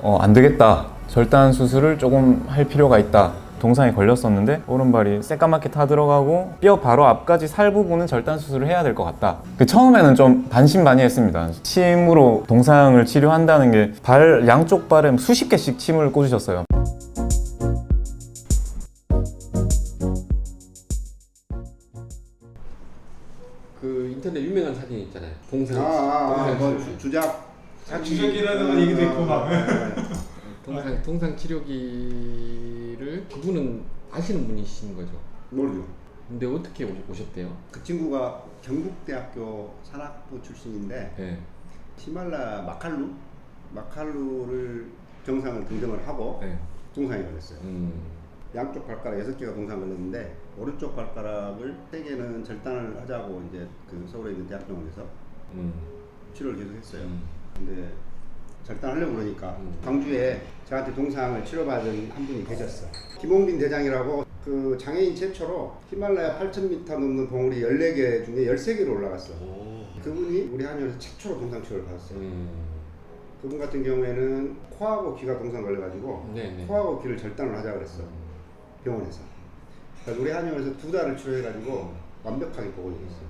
안 되겠다, 절단 수술을 조금 할 필요가 있다 동상이 걸렸었는데, 오른발이 새까맣게 타 들어가고 뼈 바로 앞까지 살 부분은 절단 수술을 해야 될 것 같다. 처음에는 좀 반신반의했습니다. 침으로 동상을 치료한다는 게, 양쪽 발에 수십 개씩 침을 꽂으셨어요. 그 인터넷 유명한 사진 있잖아요. 동상 뭐 주작 주작이라는 얘기도 있고 막. 동상 치료기를 그분은 아시는 분이신 거죠? 모르죠. 근데 어떻게 오셨대요? 그 친구가 경북대학교 산학부 출신인데 네. 히말라야 마칼루를 정상을 등정을 하고 네. 동상이 걸렸어요. 양쪽 발가락 6개가 동상 걸렸는데, 오른쪽 발가락을 3개는 절단을 하자고 이제 그 서울에 있는 대학병원에서 치료를 계속 했어요. 근데 절단하려고 그러니까 광주에 저한테 동상을 치료받은 한 분이 계셨어요. 김홍빈 대장이라고, 그 장애인 최초로 히말라야 8,000m 넘는 봉우리 14개 중에 13개로 올라갔어. 그분이 우리 한의원에서 최초로 동상 치료를 받았어요. 그분 같은 경우에는 코하고 귀가 동상 걸려가지고 코하고 귀를 절단을 하자 그랬어, 병원에서. 그래서 우리 한의원에서 2달을 치료해가지고 완벽하게 보고 있었어요.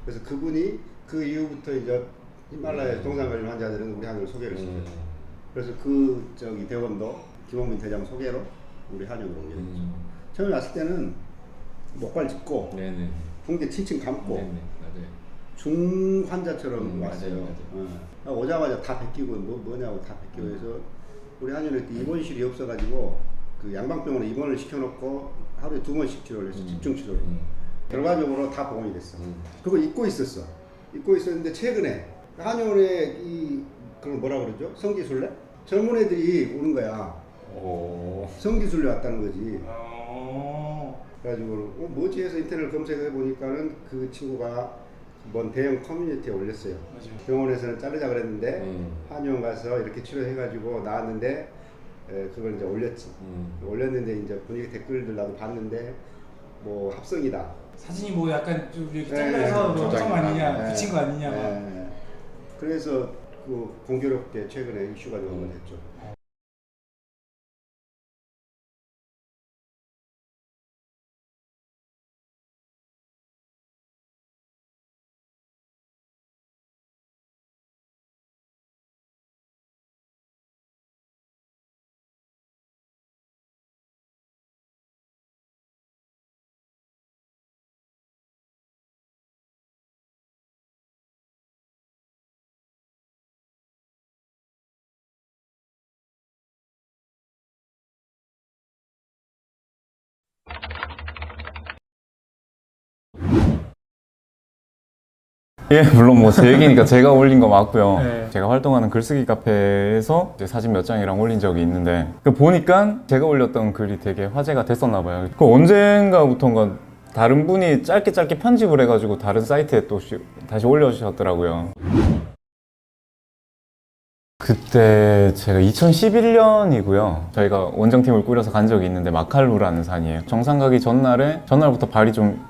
그래서 그분이 그 이후부터 이제 히말라야 동상 걸린 환자들은 우리 한의원 소개를 시켜요. 그래서 그 대원도 김홍민 대장 소개로 우리 한의원으로 오게 됐죠. 처음에 왔을 때는 목발 짚고 붕대 칭칭 감고 중 환자처럼 왔어요. 오자마자 다 베끼고 뭐냐고 다 베끼고 해서 우리 한의원에 입원실이 없어가지고 그 양방병원에 입원을 시켜놓고 하루에 2번씩 치료를 했어. 집중 치료를. 결과적으로 다 복원이 됐어. 그거 잊고 있었어. 잊고 있었는데 최근에 한의원에 그걸 뭐라 그러죠? 성기술래? 젊은 애들이 오는 거야. 성기술래 왔다는 거지. 그래가지고 뭐지 해서 인터넷을 검색해 보니까는 그 친구가 먼 대형 커뮤니티에 올렸어요. 맞아요. 병원에서는 자르자 그랬는데 한의원 가서 이렇게 치료해가지고 나왔는데, 그걸 이제 올렸지. 올렸는데 이제 분위기 댓글들 나도 봤는데 뭐 합성이다. 사진이 뭐 약간 좀 이렇게 잘라서 합성 아니냐, 붙인 거 아니냐. 그래서 그 공교롭게 최근에 이슈가 되는 건 했죠. 예, 물론 뭐 제 얘기니까 제가 올린 거 맞고요. 제가 활동하는 글쓰기 카페에서 이제 사진 몇 장이랑 올린 적이 있는데, 보니까 제가 올렸던 글이 되게 화제가 됐었나 봐요. 언젠가부터인가 다른 분이 짧게 편집을 해가지고 다른 사이트에 또 다시 올려주셨더라고요. 그때 제가 2011년이고요. 저희가 원정팀을 꾸려서 간 적이 있는데, 마칼루라는 산이에요. 정상 가기 전날부터 발이 좀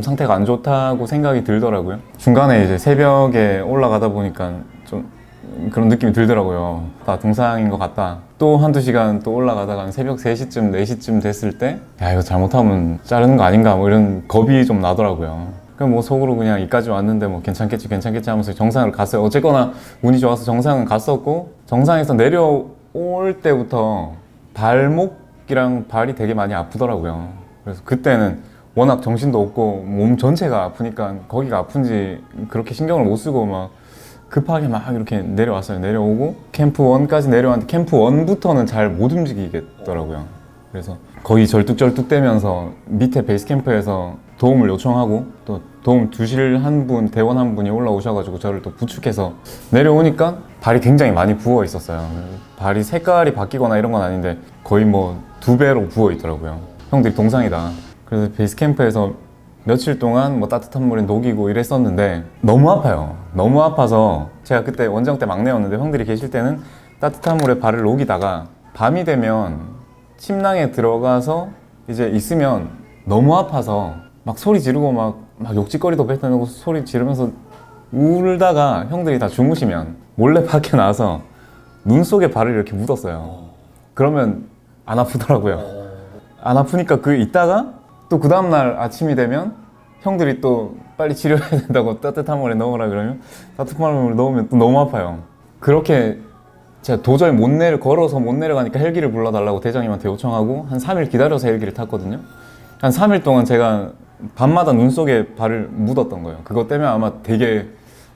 상태가 안 좋다고 생각이 들더라고요. 중간에 이제 새벽에 올라가다 보니까 좀 그런 느낌이 들더라고요. 다 동상인 것 같다. 또 한두 시간 또 올라가다가 새벽 3시쯤, 4시쯤 됐을 때, 야, 이거 잘못하면 자르는 거 아닌가, 뭐 이런 겁이 좀 나더라고요. 그럼 뭐 속으로 그냥 이까지 왔는데 뭐 괜찮겠지 하면서 정상을 갔어요. 어쨌거나 운이 좋아서 정상은 갔었고, 정상에서 내려올 때부터 발목이랑 발이 되게 많이 아프더라고요. 그래서 그때는 워낙 정신도 없고 몸 전체가 아프니까 거기가 아픈지 그렇게 신경을 못 쓰고 막 급하게 막 이렇게 내려왔어요. 내려오고 캠프 1까지 내려왔는데, 캠프 1부터는 잘 못 움직이겠더라고요. 그래서 거의 절뚝절뚝대면서 밑에 베이스 캠프에서 도움을 요청하고, 또 도움 주실 대원 한 분이 올라오셔가지고 저를 또 부축해서 내려오니까 발이 굉장히 많이 부어 있었어요. 발이 색깔이 바뀌거나 이런 건 아닌데 거의 뭐 2배로 부어 있더라고요. 형들이 동상이다. 그래서 베이스 캠프에서 며칠 동안 뭐 따뜻한 물에 녹이고 이랬었는데 너무 아파요. 너무 아파서 제가 그때 원정 때 막내였는데, 형들이 계실 때는 따뜻한 물에 발을 녹이다가 밤이 되면 침낭에 들어가서 이제 있으면 너무 아파서 막 소리 지르고 막 욕짓거리도 뱉어내고 소리 지르면서 울다가 형들이 다 주무시면 몰래 밖에 나와서 눈 속에 발을 이렇게 묻었어요. 그러면 안 아프더라고요. 안 아프니까 그 있다가 또 그 다음날 아침이 되면 형들이 또 빨리 치료해야 된다고 따뜻한 물에 넣으라 그러면 따뜻한 물에 넣으면 또 너무 아파요. 그렇게 제가 도저히 걸어서 못 내려가니까 헬기를 불러달라고 대장님한테 요청하고 한 3일 기다려서 헬기를 탔거든요. 한 3일 동안 제가 밤마다 눈 속에 발을 묻었던 거예요. 그것 때문에 아마 되게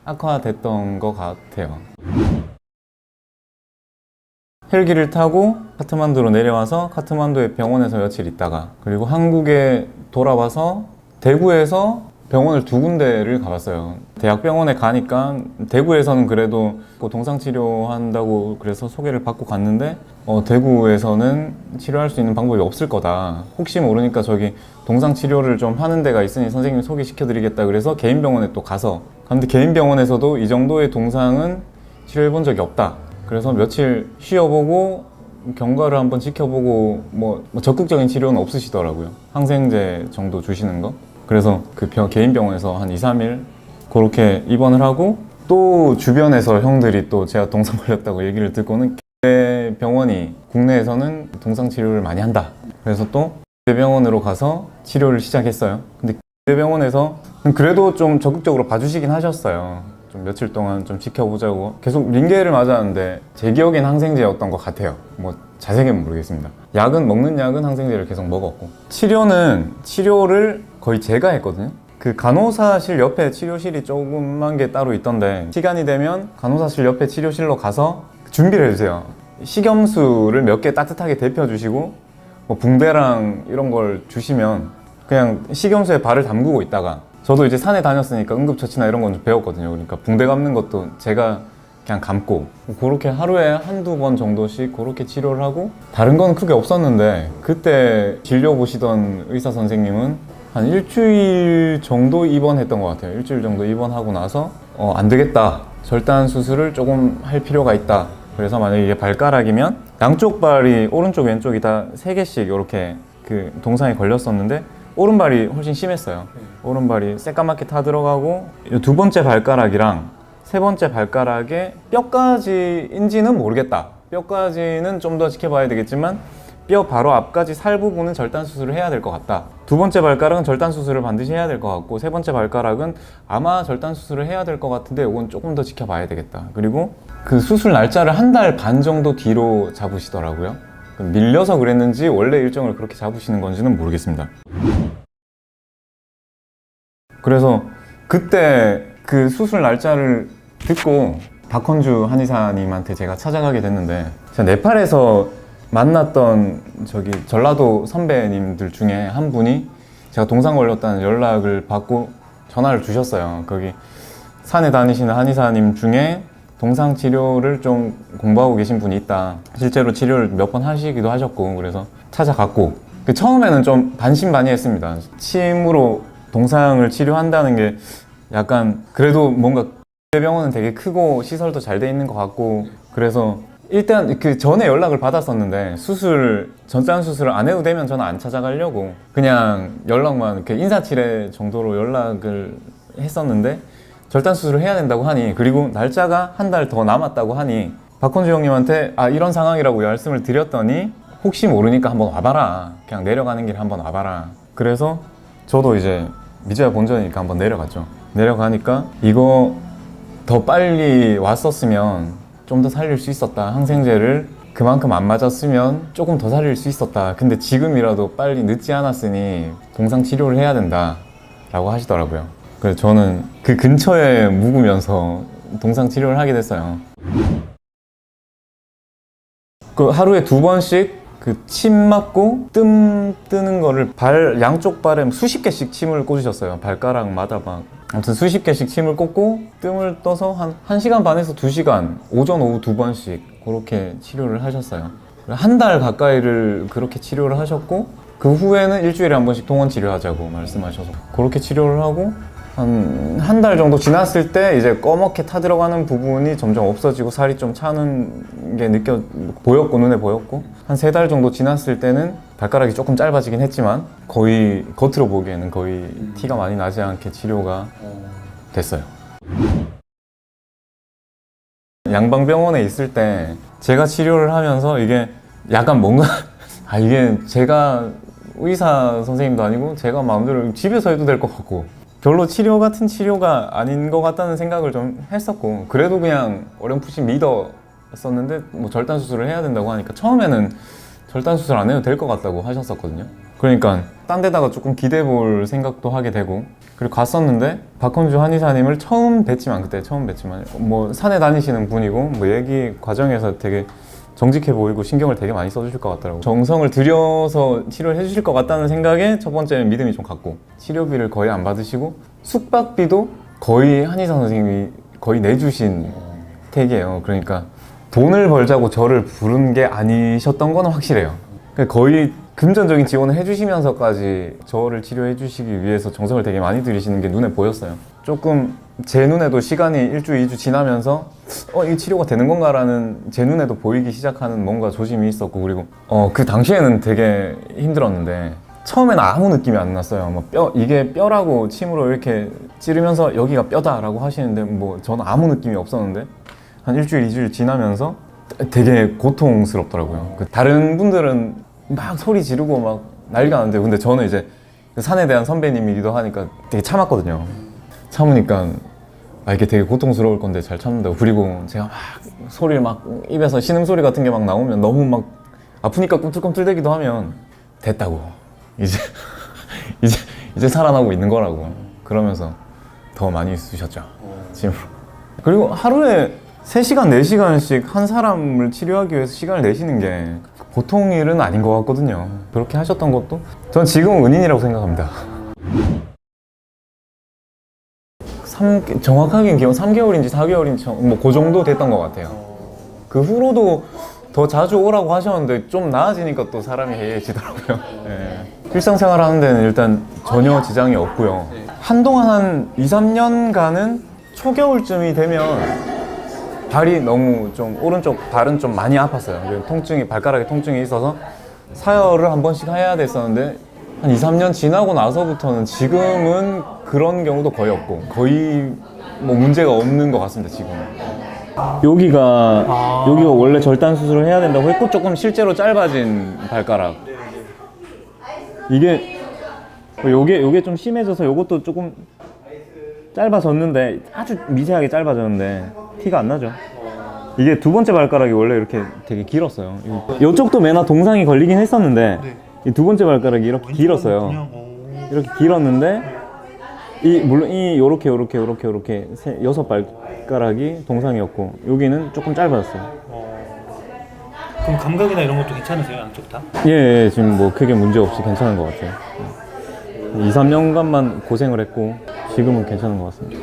악화됐던 것 같아요. 헬기를 타고 카트만두로 내려와서 카트만두의 병원에서 며칠 있다가 그리고 한국에 돌아와서 대구에서 병원을 2군데를 가봤어요. 대학병원에 가니까 대구에서는 그래도 동상치료 한다고 그래서 소개를 받고 갔는데 대구에서는 치료할 수 있는 방법이 없을 거다. 혹시 모르니까 저기 동상치료를 좀 하는 데가 있으니 선생님 소개시켜 드리겠다 그래서 개인 병원에 또 가서 근데 개인 병원에서도 이 정도의 동상은 치료해 본 적이 없다. 그래서 며칠 쉬어보고 경과를 한번 지켜보고 뭐 적극적인 치료는 없으시더라고요. 항생제 정도 주시는 거. 그래서 그 개인 병원에서 한 2, 3일 그렇게 입원을 하고 또 주변에서 형들이 또 제가 동상 걸렸다고 얘기를 듣고는 병원이 국내에서는 동상 치료를 많이 한다. 그래서 또 병원으로 가서 치료를 시작했어요. 근데 병원에서 그래도 좀 적극적으로 봐주시긴 하셨어요. 좀 며칠 동안 좀 지켜보자고 계속 링게를 맞았는데 제 기억엔 항생제였던 것 같아요. 뭐 자세히는 모르겠습니다. 먹는 약은 항생제를 계속 먹었고 치료를 거의 제가 했거든요. 그 간호사실 옆에 치료실이 조그만 게 따로 있던데 시간이 되면 간호사실 옆에 치료실로 가서 준비를 해주세요. 식염수를 몇 개 따뜻하게 데펴주시고 뭐 붕대랑 이런 걸 주시면 그냥 식염수에 발을 담그고 있다가 저도 이제 산에 다녔으니까 응급처치나 이런 건 좀 배웠거든요. 그러니까 붕대 감는 것도 제가 그냥 감고 그렇게 하루에 한두 번 정도씩 그렇게 치료를 하고 다른 건 크게 없었는데 그때 진료 보시던 의사 선생님은 한 일주일 정도 입원했던 것 같아요. 일주일 정도 입원하고 나서 안 되겠다. 절단 수술을 조금 할 필요가 있다. 그래서 만약에 이게 발가락이면 양쪽 발이 오른쪽 왼쪽이 다 3개씩 이렇게 그 동상에 걸렸었는데 오른발이 훨씬 심했어요. 오른발이 새까맣게 타 들어가고 두 번째 발가락이랑 세 번째 발가락에 뼈까지인지는 모르겠다. 뼈까지는 좀 더 지켜봐야 되겠지만 뼈 바로 앞까지 살 부분은 절단 수술을 해야 될 것 같다. 두 번째 발가락은 절단 수술을 반드시 해야 될 것 같고 세 번째 발가락은 아마 절단 수술을 해야 될 것 같은데 이건 조금 더 지켜봐야 되겠다. 그리고 그 수술 날짜를 1달 반 정도 뒤로 잡으시더라고요. 밀려서 그랬는지 원래 일정을 그렇게 잡으시는 건지는 모르겠습니다. 그래서 그때 그 수술 날짜를 듣고 박헌주 한의사님한테 제가 찾아가게 됐는데 제가 네팔에서 만났던 저기 전라도 선배님들 중에 한 분이 제가 동상 걸렸다는 연락을 받고 전화를 주셨어요. 거기 산에 다니시는 한의사님 중에 동상 치료를 좀 공부하고 계신 분이 있다. 실제로 치료를 몇 번 하시기도 하셨고 그래서 찾아갔고 처음에는 좀 반신반의했습니다. 침으로 동상을 치료한다는 게 약간 그래도 뭔가 병원은 되게 크고 시설도 잘 돼 있는 것 같고 그래서 일단 그 전에 연락을 받았었는데 전산 수술을 안 해도 되면 저는 안 찾아가려고 그냥 연락만 이렇게 인사치레 정도로 연락을 했었는데 절단 수술을 해야 된다고 하니 그리고 날짜가 1달 더 남았다고 하니 박헌주 형님한테 이런 상황이라고 말씀을 드렸더니 혹시 모르니까 한번 와봐라. 그냥 내려가는 길 한번 와봐라. 그래서 저도 이제 미제야 본전이니까 한번 내려갔죠. 내려가니까 이거 더 빨리 왔었으면 좀 더 살릴 수 있었다. 항생제를 그만큼 안 맞았으면 조금 더 살릴 수 있었다. 근데 지금이라도 빨리 늦지 않았으니 동상 치료를 해야 된다 라고 하시더라고요. 그래서 저는 그 근처에 묵으면서 동상 치료를 하게 됐어요. 그 하루에 2번씩 그 침 맞고 뜸 뜨는 거를 양쪽 발에 수십 개씩 침을 꽂으셨어요. 발가락마다 막 아무튼 수십 개씩 침을 꽂고 뜸을 떠서 한 1시간 반에서 2시간 오전 오후 2번씩 그렇게 치료를 하셨어요. 1달 가까이를 그렇게 치료를 하셨고 그 후에는 일주일에 한 번씩 동원 치료하자고 말씀하셔서 그렇게 치료를 하고 한 달 정도 지났을 때 이제 꺼멓게 타들어가는 부분이 점점 없어지고 살이 좀 차는 게 보였고 눈에 보였고 한 3달 정도 지났을 때는 발가락이 조금 짧아지긴 했지만 거의 겉으로 보기에는 거의 티가 많이 나지 않게 치료가 됐어요. 양방병원에 있을 때 제가 치료를 하면서 이게 약간 뭔가 이게 제가 의사 선생님도 아니고 제가 마음대로 집에서 해도 될 것 같고 별로 치료 같은 치료가 아닌 것 같다는 생각을 좀 했었고 그래도 그냥 어렴풋이 믿었었는데 뭐 절단 수술을 해야 된다고 하니까 처음에는 절단 수술 안 해도 될 것 같다고 하셨었거든요. 그러니까 딴 데다가 조금 기대해 볼 생각도 하게 되고 그리고 갔었는데 박헌주 한의사님을 그때 처음 뵀지만 뭐 산에 다니시는 분이고 뭐 얘기 과정에서 되게 정직해 보이고 신경을 되게 많이 써주실 것 같더라고요. 정성을 들여서 치료를 해주실 것 같다는 생각에 첫 번째는 믿음이 좀 갔고 치료비를 거의 안 받으시고 숙박비도 거의 한의사 선생님이 거의 내주신 택이에요. 그러니까 돈을 벌자고 저를 부른 게 아니셨던 건 확실해요. 그러니까 거의 금전적인 지원을 해주시면서까지 저를 치료해 주시기 위해서 정성을 되게 많이 들이시는 게 눈에 보였어요. 조금 제 눈에도 시간이 1주, 2주 지나면서 이 치료가 되는 건가라는 제 눈에도 보이기 시작하는 뭔가 조짐이 있었고 그리고 그 당시에는 되게 힘들었는데 처음에는 아무 느낌이 안 났어요. 뭐 이게 뼈라고 침으로 이렇게 찌르면서 여기가 뼈다라고 하시는데 뭐 저는 아무 느낌이 없었는데 한 일주일, 2주일 지나면서 되게 고통스럽더라고요. 다른 분들은 막 소리 지르고 막 난리가 나는데 근데 저는 이제 산에 대한 선배님이기도 하니까 되게 참았거든요. 참으니까 이게 되게 고통스러울 건데 잘 참는다고. 그리고 제가 막 소리를 막 입에서 신음소리 같은 게 막 나오면 너무 막 아프니까 꿈틀꿈틀대기도 하면 됐다고 이제 살아나고 있는 거라고 그러면서 더 많이 쓰셨죠 짐으로. 그리고 하루에 3시간, 4시간씩 한 사람을 치료하기 위해서 시간을 내시는 게 보통 일은 아닌 것 같거든요. 그렇게 하셨던 것도 전 지금은 은인이라고 생각합니다. 정확하게 기억 3개월인지 4개월인지 뭐 그 정도 됐던 것 같아요. 그 후로도 더 자주 오라고 하셨는데 좀 나아지니까 또 사람이 해이해지더라고요. 네. 일상생활 하는 데는 일단 전혀 지장이 없고요. 한동안 한 2, 3년간은 초겨울쯤이 되면 발이 너무 좀 오른쪽 발은 좀 많이 아팠어요. 통증이 발가락에 통증이 있어서 사열을 한 번씩 해야 됐었는데 한 2, 3년 지나고 나서부터는 지금은 그런 경우도 거의 없고 거의 뭐 문제가 없는 것 같습니다. 지금은. 여기가 원래 절단 수술을 해야 된다고 했고 조금 실제로 짧아진 발가락. 요게 좀 심해져서 요것도 조금 짧아졌는데 아주 미세하게 짧아졌는데 티가 안 나죠. 이게 두 번째 발가락이 원래 이렇게 되게 길었어요. 이쪽도 매나 동상이 걸리긴 했었는데 이 두 번째 발가락이 이렇게 길었어요. 이렇게 길었는데 물론 요렇게 6 발가락이 동상이었고 여기는 조금 짧아졌어요. 그럼 감각이나 이런 것도 괜찮으세요? 양쪽 다? 예, 지금 뭐 크게 문제 없이 괜찮은 것 같아요. 2, 3년간만 고생을 했고 지금은 괜찮은 것 같습니다.